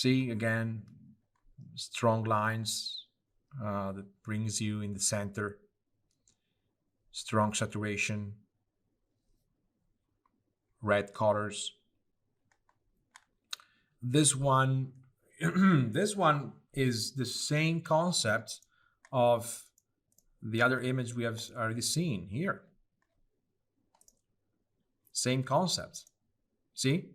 See again, strong lines that brings you in the center, strong saturation, red colors. This one, this one is the same concept of the other image we have already seen here. Same concept. See?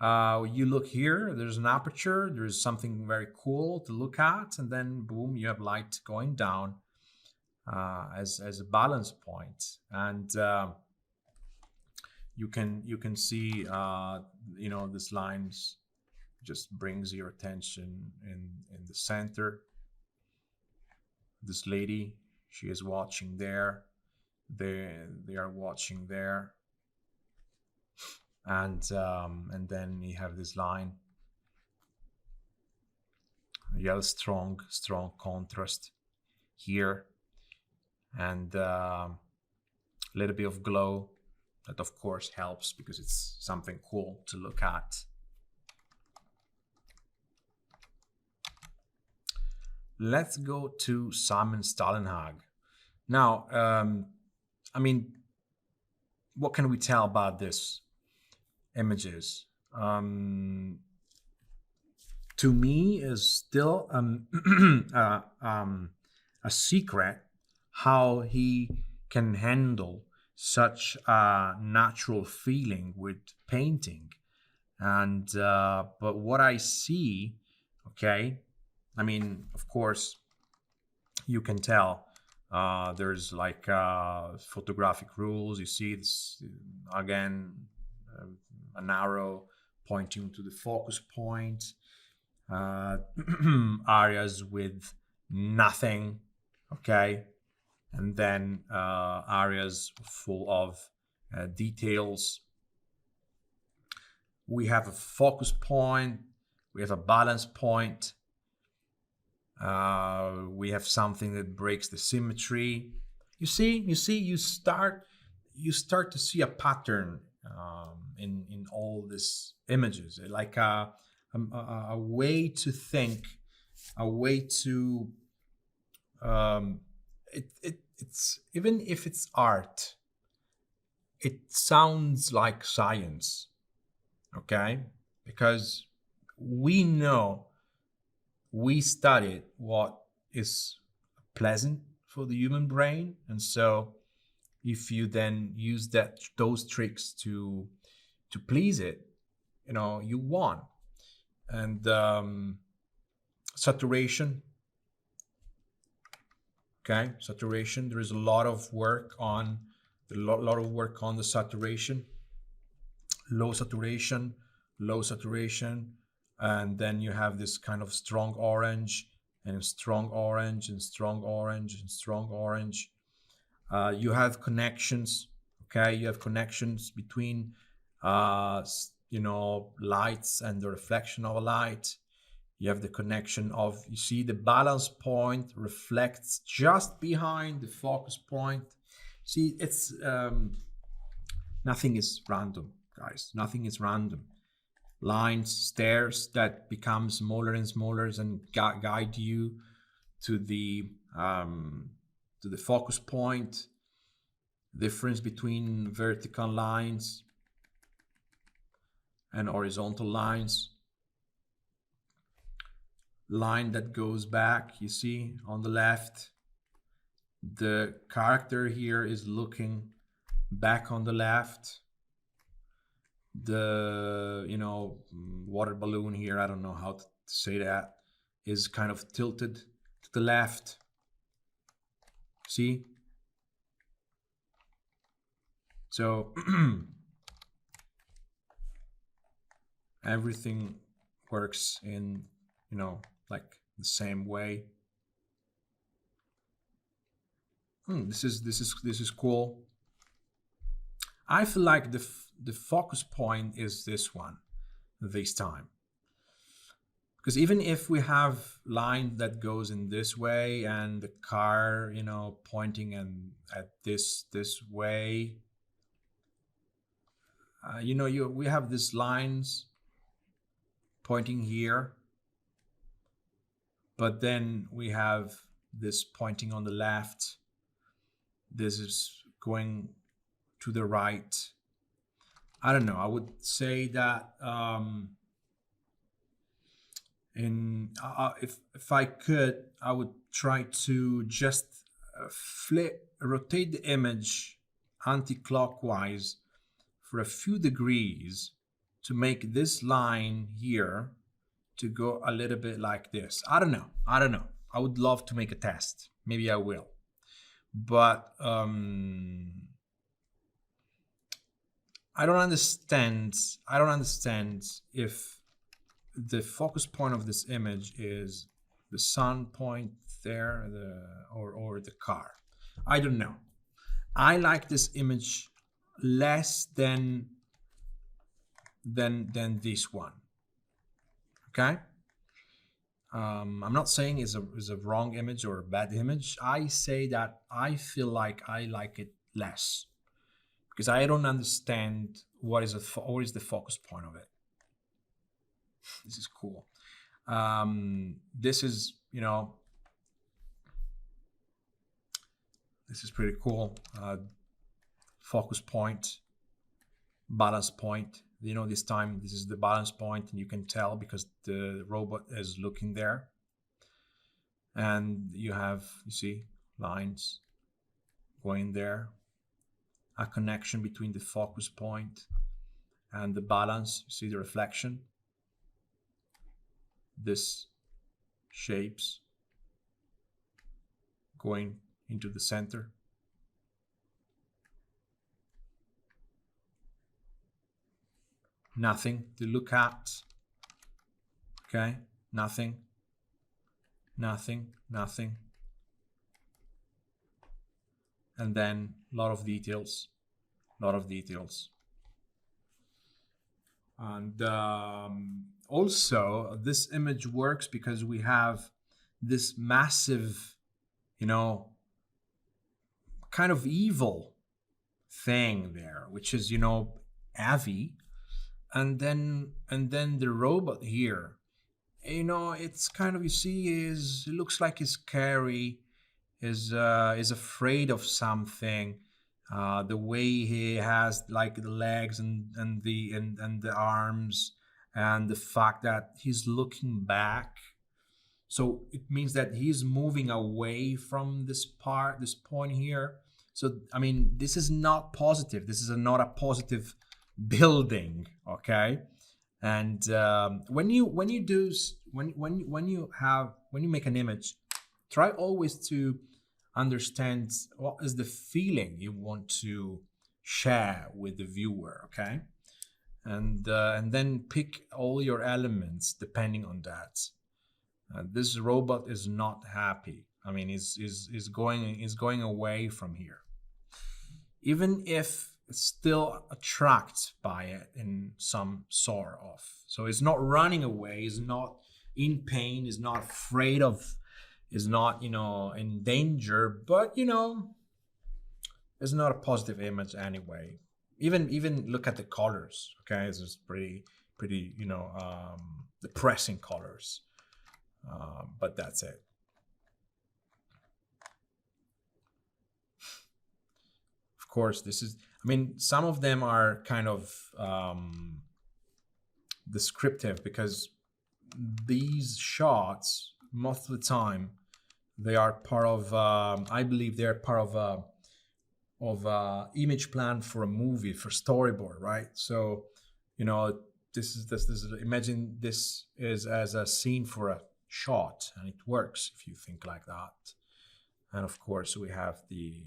You look here, there's an aperture, there's something very cool to look at, and then boom, you have light going down as a balance point. And you can see, this lines just brings your attention in the center. This lady, she is watching there. They are watching there. And then you have this line. You have a strong contrast here, and a little bit of glow that of course helps because it's something cool to look at. Let's go to Simon Stalenhag. Now, what can we tell about this images? To me, is still a secret how he can handle such a natural feeling with painting. And but what I see, okay, of course, you can tell there's like photographic rules. You see this again, an arrow pointing to the focus point, areas with nothing, okay, and then areas full of details. We have a focus point, we have a balance point, we have something that breaks the symmetry. You start to see a pattern in all these images, like a way to think, a way to it's even if it's art, it sounds like science, okay? Because we know, we studied what is pleasant for the human brain, and so if you then use those tricks to please it, you won. And saturation, okay, saturation. There is a lot of work on the saturation, low saturation, and then you have this kind of strong orange and strong orange and strong orange and strong orange. You have connections, okay? You have connections between, lights and the reflection of a light. You have the connection of, you see the balance point reflects just behind the focus point. See, it's, nothing is random, guys. Nothing is random. Lines, stairs that become smaller and smaller and guide you to the focus point. Difference between vertical lines and horizontal lines. Line that goes back, you see on the left. The character here is looking back on the left. The water balloon here, I don't know how to say that, is kind of tilted to the left. See? So everything works in like the same way. This is cool. I feel like the focus point is this one this time, because even if we have line that goes in this way and the car pointing and at this way, we have these lines pointing here but then we have this pointing on the left. This is going to the right. I don't know. I would say that if I could, I would try to just rotate the image anti-clockwise for a few degrees to make this line here to go a little bit like this. I don't know. I would love to make a test. Maybe I will. But I don't understand if the focus point of this image is the sun point there, or the car. I don't know. I like this image less than this one. Okay. I'm not saying is a wrong image or a bad image. I say that I feel like I like it less because I don't understand what is the focus point of it. This is cool. This is, this is pretty cool. Focus point, balance point. This time this is the balance point, and you can tell because the robot is looking there. And you see lines going there, a connection between the focus point and the balance. You see the reflection. This shapes going into the center. Nothing to look at. Okay, nothing. And then a lot of details. And also, this image works because we have this massive, kind of evil thing there, which is, Avi. And then the robot here, it's kind of, it looks like he's scary, is afraid of something. The way he has like the legs and the arms, and the fact that he's looking back. So it means that he's moving away from this point here. So, this is not positive. This is not a positive building, okay? And when you make an image, try always to understand what is the feeling you want to share with the viewer, okay? And then pick all your elements depending on that. This robot is not happy. Is going away from here, even if still attracted by it in some sort of. So it's not running away, is not in pain, is not afraid of, is not, in danger, but, it's not a positive image anyway. Even look at the colors, okay? It's just pretty, depressing colors. But that's it. Of course, this is, some of them are kind of descriptive because these shots, most of the time, they are part of, I believe they're part of image plan for a movie, for storyboard, right? So, this is imagine this is as a scene for a shot, and it works if you think like that. And of course, we have the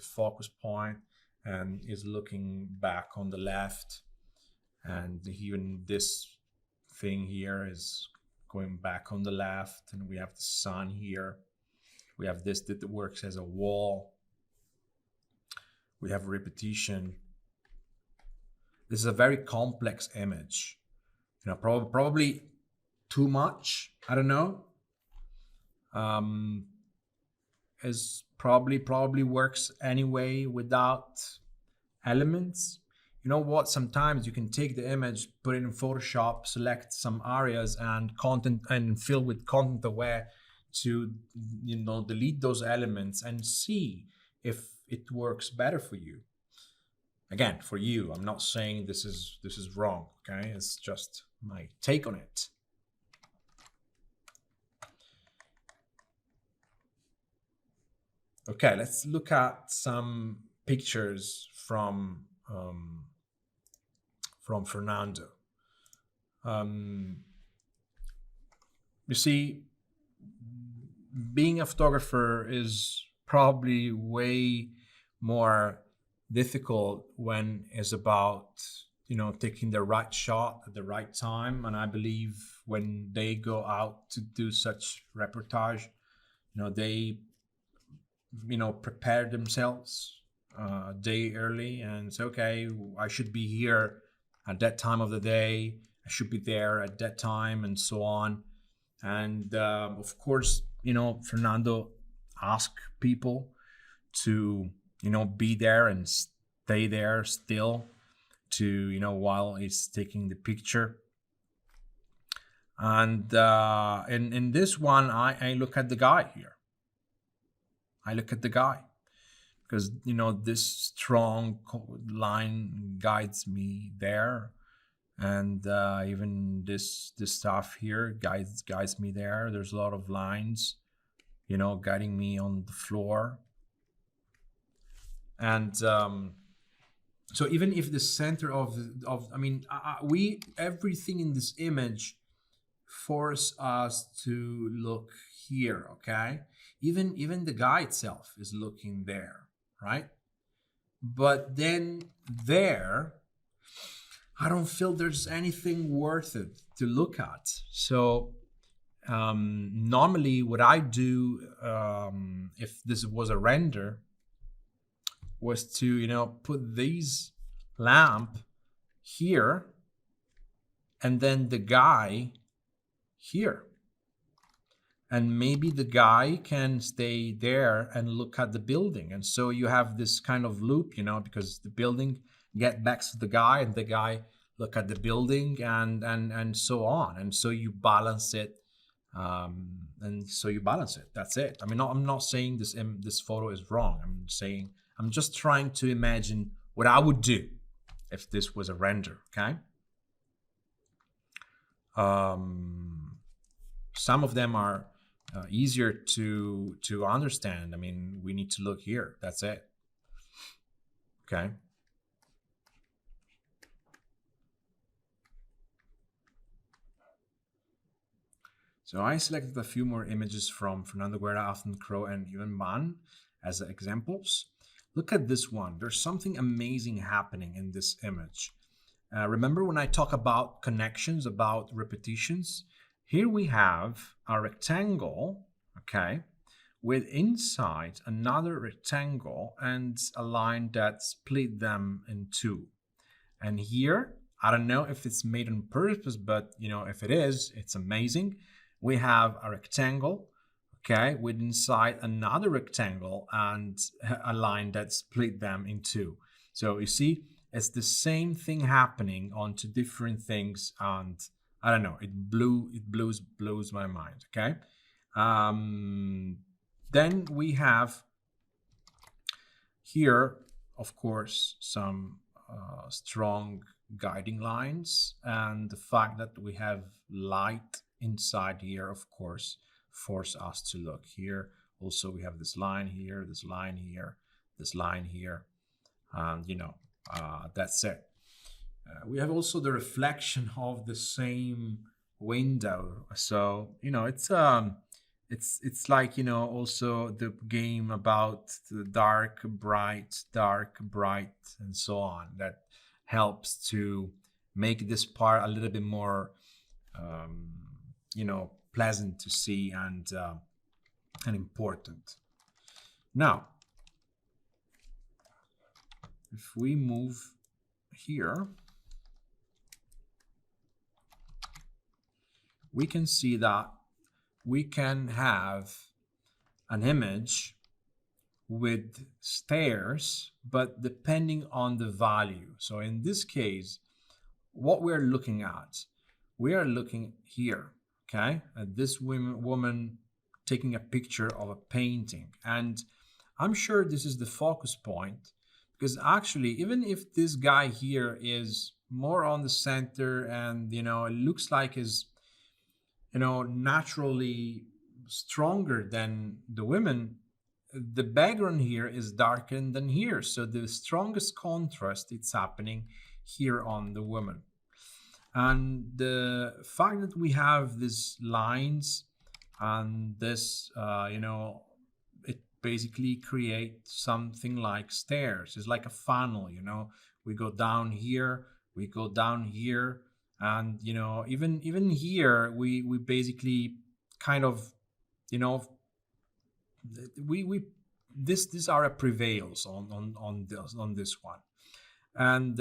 focus point, and is looking back on the left, and even this thing here is going back on the left, and we have the sun here. We have this that works as a wall. We have repetition. This is a very complex image. Probably too much. I don't know. Is probably works anyway without elements. you know what, sometimes you can take the image, put it in Photoshop, select some areas and content, and fill with content aware to, you know, delete those elements and see if it works better for you. Again, for you, I'm not saying this is wrong, okay? It's just my take on it. Okay, let's look at some pictures from Fernando. You see, being a photographer is probably way more difficult when it's about, you know, taking the right shot at the right time. And I believe when they go out to do such reportage, you know, they, you know, prepare themselves a day early and say, okay, I should be here at that time of the day, I should be there at that time, and so on. And of course, you know, Fernando asked people to, you know, be there and stay there still to, you know, while he's taking the picture. And in this one, I look at the guy here. I look at the guy because, you know, this strong line guides me there, and even this stuff here guides me there. There's a lot of lines, you know, guiding me on the floor. And so even if the center of I mean, we, everything in this image force us to look here, okay? Even the guy itself is looking there, right? But then there, I don't feel there's anything worth it to look at. So normally what I do, if this was a render, was to, you know, put these lamp here and then the guy here. And maybe the guy can stay there and look at the building. And so you have this kind of loop, you know, because the building get back to the guy and the guy look at the building and so on. And so you balance it. That's it. I mean, I'm not saying this photo is wrong. I'm saying, I'm just trying to imagine what I would do if this was a render, okay? Some of them are easier to understand. I mean, we need to look here. That's it. Okay. So I selected a few more images from Fernando Guerra, Afton Crow, and Yuan Man as examples. Look at this one. There's something amazing happening in this image. Remember when I talk about connections, about repetitions? Here we have a rectangle, okay, with inside another rectangle and a line that split them in two. And here, I don't know if it's made on purpose, but, you know, if it is, it's amazing. We have a rectangle, okay, with inside another rectangle and a line that split them in two. So you see, it's the same thing happening on two different things, and I don't know, it blows my mind, okay? Then we have here, of course, some strong guiding lines, and the fact that we have light inside here, of course, force us to look here. Also, we have this line here, this line here, this line here, and, you know, that's it. We have also the reflection of the same window. So, you know, it's like, you know, also the game about the dark, bright, and so on. That helps to make this part a little bit more, you know, pleasant to see and important. Now, if we move here, we can see that we can have an image with stairs, but depending on the value. So in this case, what we're looking at, we are looking here, okay, at this woman taking a picture of a painting. And I'm sure this is the focus point, because actually, even if this guy here is more on the center and, you know, it looks like is, you know, naturally stronger than the women, the background here is darker than here. So the strongest contrast it's happening here on the woman. And the fact that we have these lines and this, you know, it basically creates something like stairs. It's like a funnel, you know. We go down here, we go down here, and, you know, even here we basically kind of, you know, we this area prevails on this one. And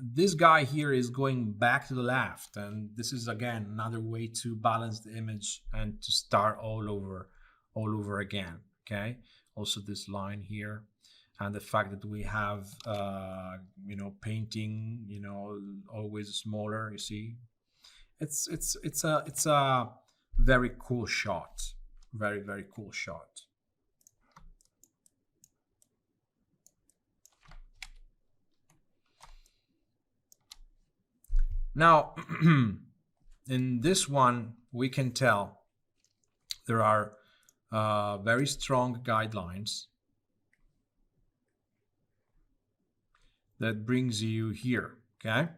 this guy here is going back to the left, and this is again another way to balance the image and to start all over again. Okay, also this line here, and the fact that we have you know, painting, you know, always smaller, you see, it's a very cool shot, very cool shot. Now, in this one, we can tell there are very strong guidelines that brings you here, okay?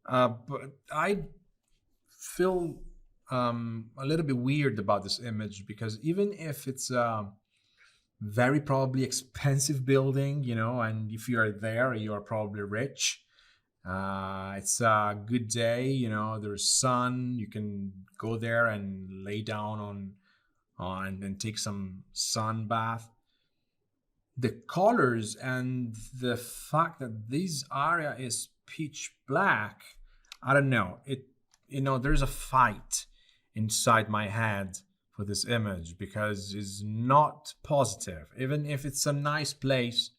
But I feel a little bit weird about this image, because even if it's a very probably expensive building, you know, and if you are there, you are probably rich. It's a good day, you know, there's sun, you can go there and lay down on and take some sun bath. The colors and the fact that this area is pitch black, I don't know, it, you know, there's a fight inside my head for this image, because it's not positive. Even if it's a nice place,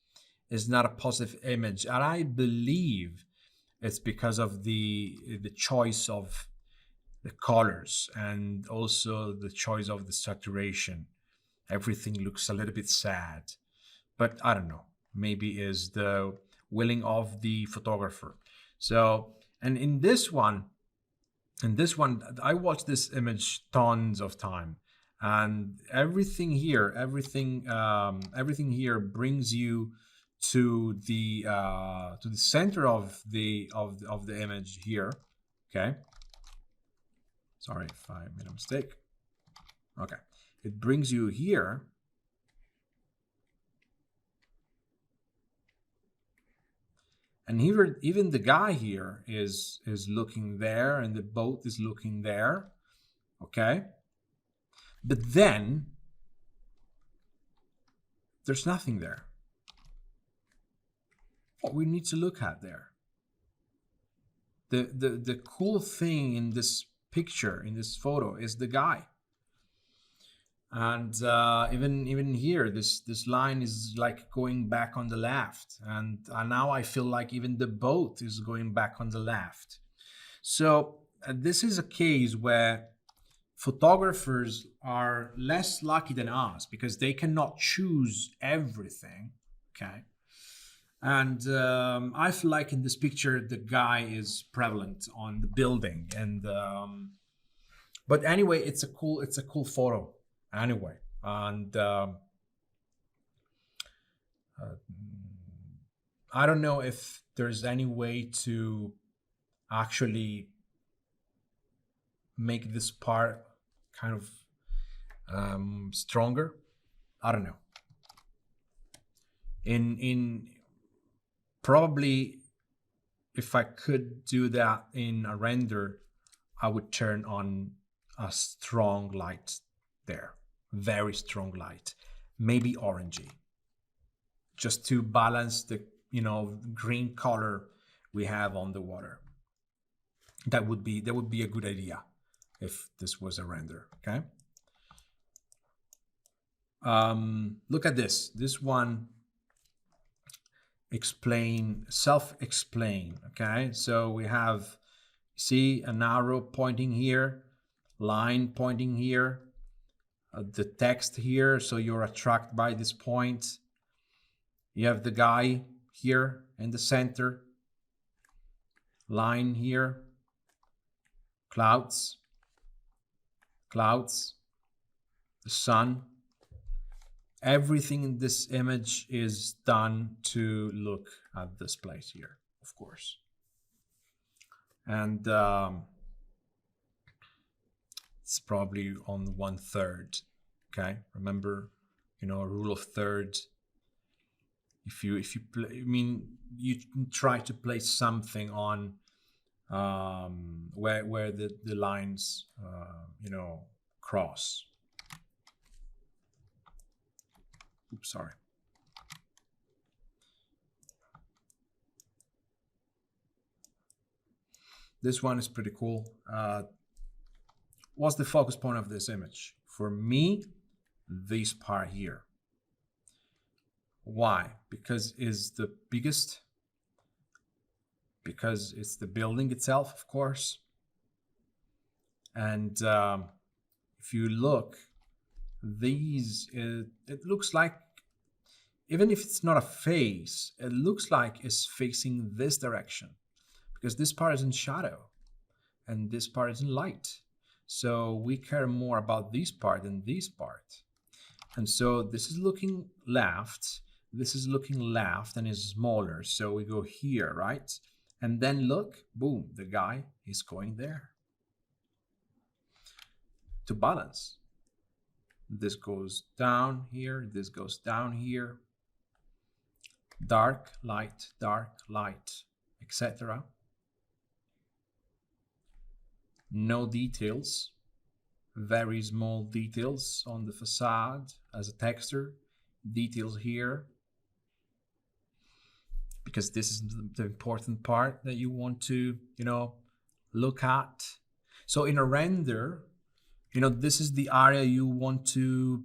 it's not a positive image. And I believe it's because of the choice of the colors and also the choice of the saturation. Everything looks a little bit sad, but I don't know. Maybe is the willing of the photographer. So, and in this one, I watched this image tons of time, and everything here, everything here brings you to the center of the image here. Okay, sorry if I made a mistake. Okay, it brings you here, and here even the guy here is looking there, and the boat is looking there. Okay, but then there's nothing there. What we need to look at there, the cool thing in this picture, in this photo, is the guy. And even here, this line is like going back on the left, and now I feel like even the boat is going back on the left. So this is a case where photographers are less lucky than us, because they cannot choose everything. Okay. And I feel like in this picture, the guy is prevalent on the building. And but anyway, it's a cool photo anyway. And I don't know if there's any way to actually make this part kind of stronger. I don't know. In probably, if I could do that in a render, I would turn on a strong light there, very strong light, maybe orangey, just to balance the, you know, green color we have on the water. That would be a good idea if this was a render. Okay. Look at this. This one self-explain. Okay, so we have, see, an arrow pointing here, line pointing here, the text here, so you're attracted by this point. You have the guy here in the center, line here, clouds, the sun. Everything in this image is done to look at this place here, of course. And it's probably on 1/3. Okay, remember, rule of third. If you you try to place something on where the lines cross. Oops, sorry. This one is pretty cool. What's the focus point of this image? For me, this part here. Why? Because it's the biggest. Because it's the building itself, of course. And if you look, it looks like, even if it's not a face, it looks like it's facing this direction, because this part is in shadow and this part is in light. So we care more about this part than this part. And so this is looking left, this is looking left and is smaller. So we go here, right? And then look, boom, the guy is going there. To balance. This goes down here, this goes down here. Dark, light, etc. No details, very small details on the facade as a texture. Details here, because this is the important part that you want to, look at. So in a render, this is the area you want to,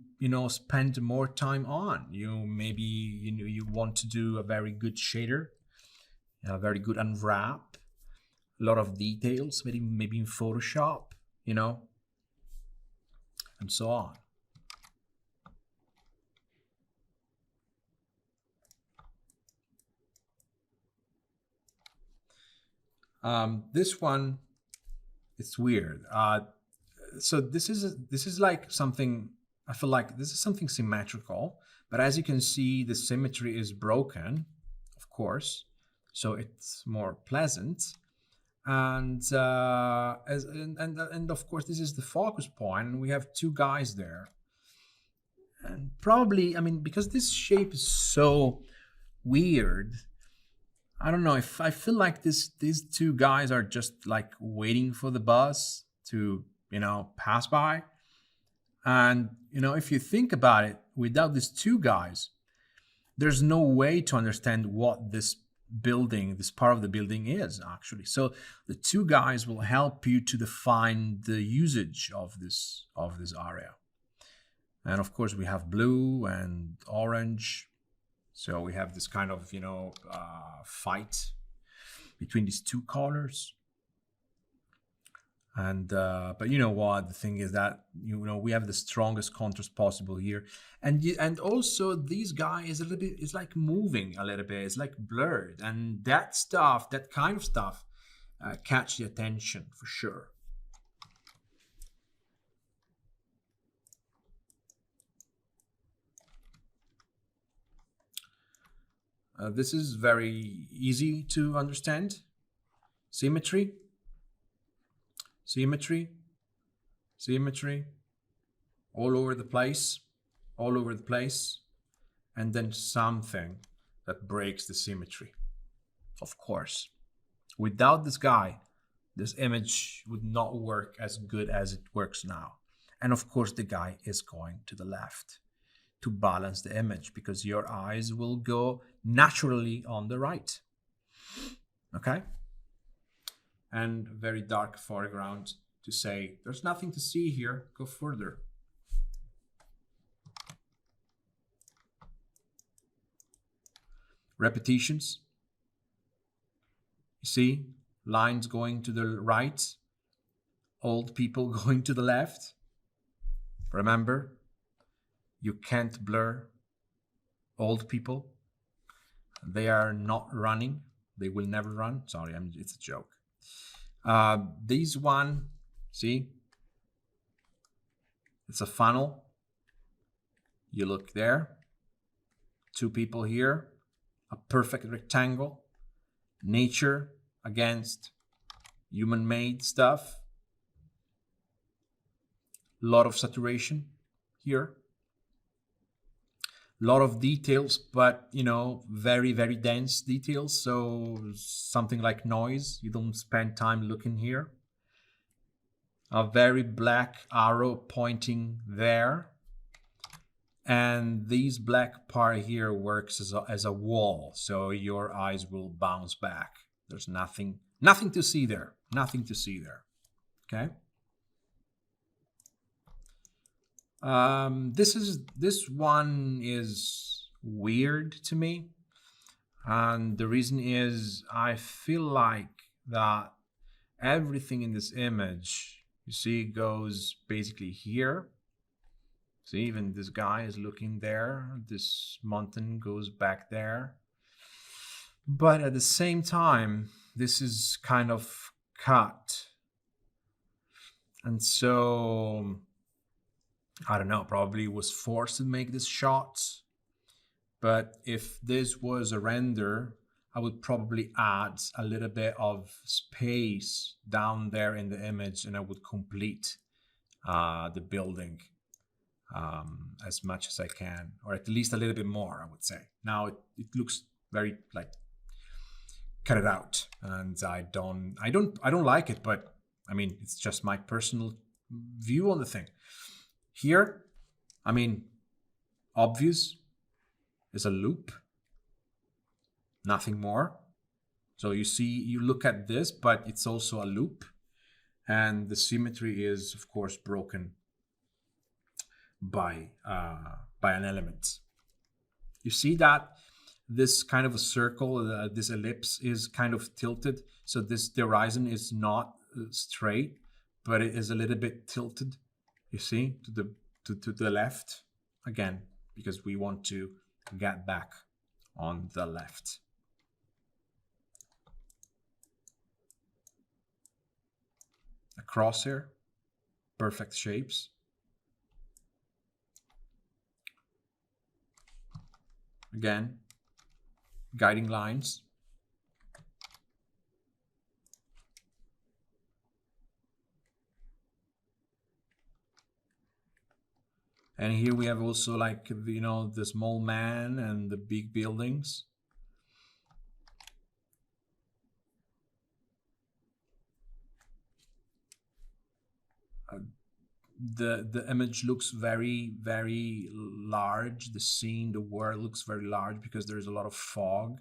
spend more time on. Maybe, you want to do a very good shader, a very good unwrap, a lot of details, maybe in Photoshop, and so on. This one, it's weird. So this is like something, I feel like this is something symmetrical, but as you can see, the symmetry is broken, of course, so it's more pleasant. And and of course, this is the focus point, and we have two guys there. And probably, because this shape is so weird, I don't know, if I feel like these two guys are just like waiting for the bus to, pass by. And, if you think about it, without these two guys, there's no way to understand what this part of the building is actually. So the two guys will help you to define the usage of this area. And of course, we have blue and orange. So we have this kind of, fight between these two colors. And but you know what, the thing is that we have the strongest contrast possible here, and also these guys is a little bit, it's like moving a little bit, it's like blurred, and that kind of stuff catch the attention for sure. This is very easy to understand. Symmetry, all over the place, and then something that breaks the symmetry. Of course, without this guy, this image would not work as good as it works now. And of course, the guy is going to the left to balance the image, because your eyes will go naturally on the right. Okay? And very dark foreground to say there's nothing to see here, go further. Repetitions. You see lines going to the right, old people going to the left. Remember, you can't blur old people. They are not running. They will never run. Sorry, it's a joke. This one, see, it's a funnel. You look there, two people here, a perfect rectangle, nature against human-made stuff. Lot of saturation here. Lot of details, but you know, very, very dense details. So something like noise, you don't spend time looking here. A very black arrow pointing there. And this black part here works as a wall, so your eyes will bounce back. There's nothing to see there. Nothing to see there. Okay. This one is weird to me, and the reason is I feel like that everything in this image, you see, goes basically here. See, even this guy is looking there. This mountain goes back there. But at the same time, this is kind of cut. And so, I don't know, probably was forced to make this shot. But if this was a render, I would probably add a little bit of space down there in the image, and I would complete the building as much as I can, or at least a little bit more, I would say. Now it looks very like cut it out, and I don't like it, but I mean, it's just my personal view on the thing. Here, I mean, obvious is a loop, nothing more. So you see, you look at this, but it's also a loop, and the symmetry is of course broken by an element. You see that this kind of a circle, this ellipse is kind of tilted. So the horizon is not straight, but it is a little bit tilted. You see, to the left again, because we want to get back on the left. A crosshair, perfect shapes. Again, guiding lines. And here we have also, like, you know, the small man and the big buildings. The image looks very, very large. The scene, the world looks very large because there's a lot of fog.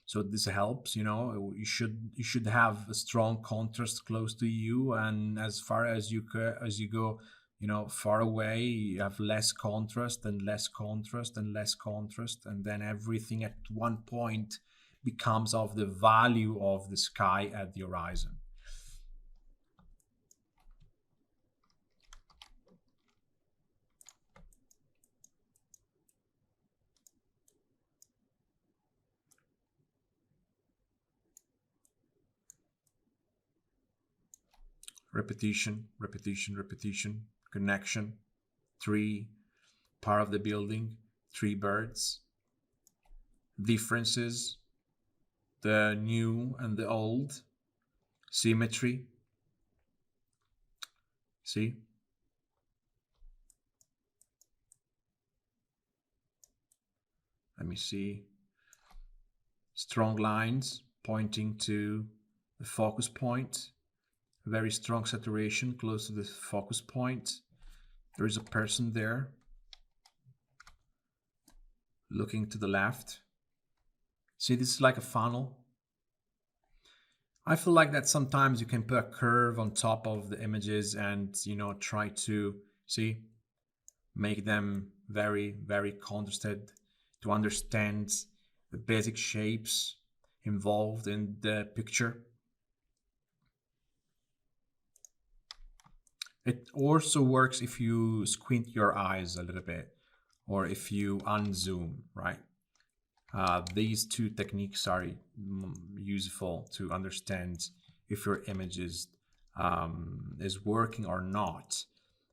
So this helps, you know. You should have a strong contrast close to you, and as far as you go, you know, far away, you have less contrast and less contrast and less contrast, and then everything at one point becomes of the value of the sky at the horizon. Repetition, repetition, repetition, connection, tree, part of the building, three birds, differences, the new and the old, symmetry. See? Let me see. Strong lines pointing to the focus point. Very strong saturation close to the focus point. There is a person there looking to the left. See, this is like a funnel. I feel like that sometimes you can put a curve on top of the images and, you know, try to, see, make them very, very contrasted to understand the basic shapes involved in the picture. It also works if you squint your eyes a little bit or if you unzoom, right? These two techniques are useful to understand if your image is working or not.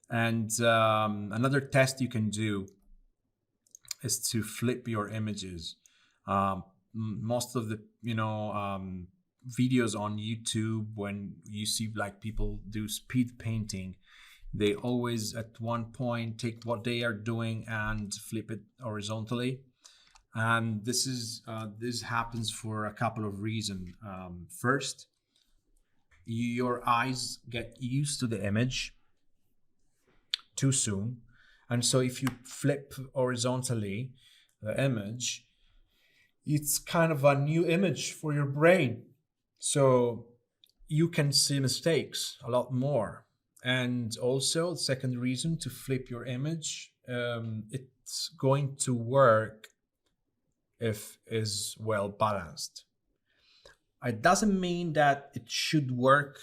And another test you can do is to flip your images. Most of the videos on YouTube, when you see like people do speed painting, they always at one point take what they are doing and flip it horizontally. And this happens for a couple of reasons. First, your eyes get used to the image too soon, and so if you flip horizontally the image, it's kind of a new image for your brain, so you can see mistakes a lot more. And also, the second reason to flip your image, it's going to work if is well balanced. It doesn't mean that it should work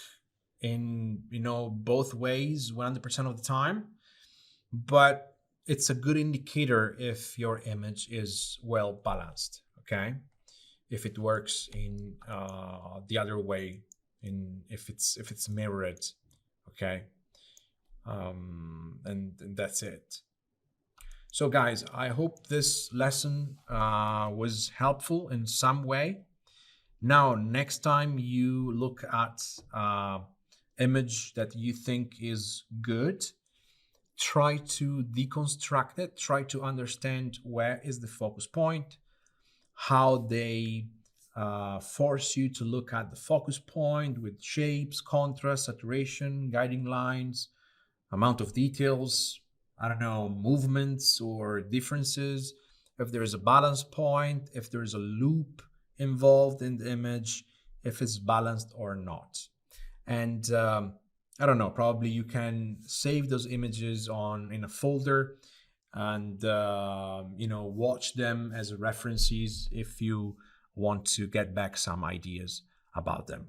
in both ways 100% of the time, but it's a good indicator if your image is well balanced. Okay, if it works in the other way, if it's mirrored. Okay, and that's it. So guys, I hope this lesson was helpful in some way. Now, next time you look at image that you think is good, try to deconstruct it, try to understand where is the focus point, how they force you to look at the focus point with shapes, contrast, saturation, guiding lines, amount of details, I don't know, movements or differences, if there is a balance point, if there is a loop involved in the image, if it's balanced or not. And I don't know, probably you can save those images in a folder and watch them as references if you want to get back some ideas about them.